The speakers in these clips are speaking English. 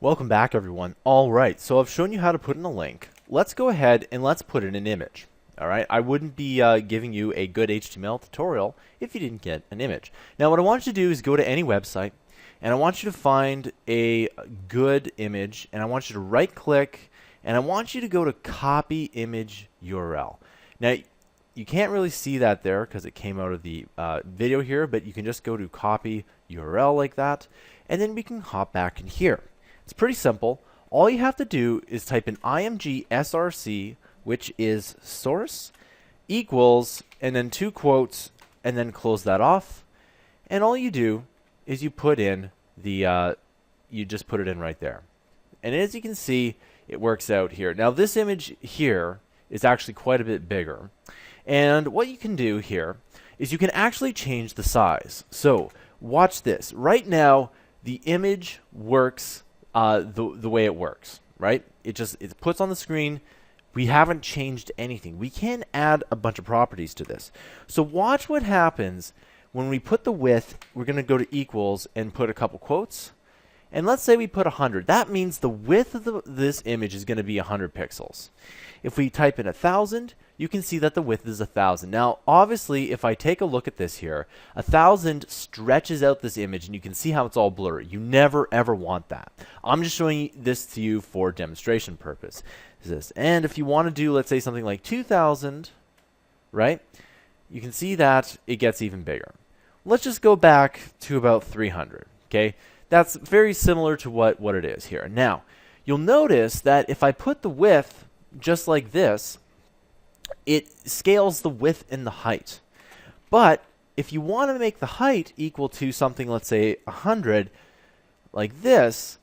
Welcome back, everyone. Alright, so I've shown you how to put in a link. Let's go ahead and let's put in an image. Alright, I wouldn't be giving you a good HTML tutorial if you didn't get an image. Now what I want you to do is go to any website and I want you to find a good image and I want you to right click and I want you to go to copy image URL. Now you can't really see that there because it came out of the video here, but you can just go to copy URL like that and then we can hop back in here. It's pretty simple. All you have to do is type in img src, which is source, equals, and then two quotes, and then close that off. And all you do is you put in the, you just put it in right there. And as you can see, it works out here. Now this image here is actually quite a bit bigger. And what you can do here is you can actually change the size. So watch this. Right now, the image works the way it works, right? It puts on the screen. We haven't changed anything. We can add a bunch of properties to this. So watch what happens when we put the width. We're going to go to equals and put a couple quotes. And let's say we put 100. That means the width of this image is going to be 100 pixels. If we type in 1,000, you can see that the width is 1,000. Now, obviously, if I take a look at this here, 1,000 stretches out this image, and you can see how it's all blurry. You never, ever want that. I'm just showing this to you for demonstration purpose. And if you want to do, let's say, something like 2,000, right? You can see that it gets even bigger. Let's just go back to about 300, okay? That's very similar to what it is here. Now, you'll notice that if I put the width just like this, it scales the width and the height. But if you want to make the height equal to something, let's say 100, like this,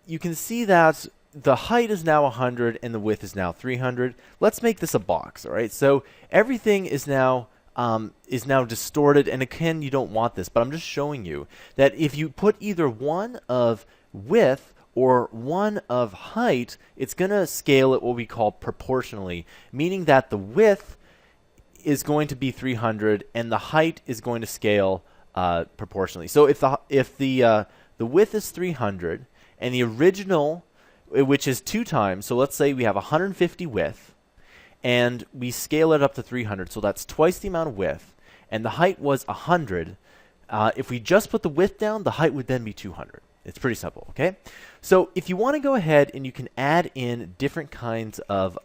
you can see that the height is now 100 and the width is now 300. Let's make this a box, all right? So everything is now distorted, and again, you don't want this, but I'm just showing you that if you put either one of width or one of height, it's going to scale it what we call proportionally, meaning that the width is going to be 300 and the height is going to scale proportionally. So if the width is 300 and the original, which is 2 times, so let's say we have 150 width and we scale it up to 300, so that's twice the amount of width, and the height was 100. If we just put the width down, the height would then be 200. It's pretty simple, okay? So if you want to go ahead and you can add in different kinds of,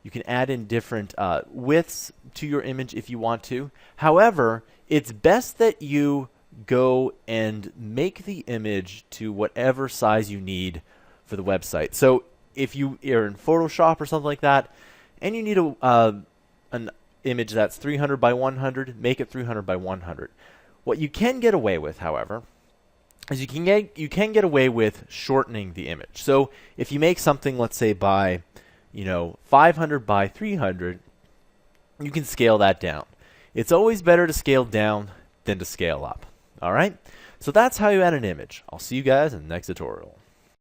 you can add in different widths to your image if you want to. However, it's best that you go and make the image to whatever size you need for the website. So if you are in Photoshop or something like that, and you need an image that's 300 by 100, make it 300 by 100. What you can get away with, however, is you can get away with shortening the image. So if you make something, let's say by 500 by 300, you can scale that down. It's always better to scale down than to scale up. All right? So that's how you add an image. I'll see you guys in the next tutorial.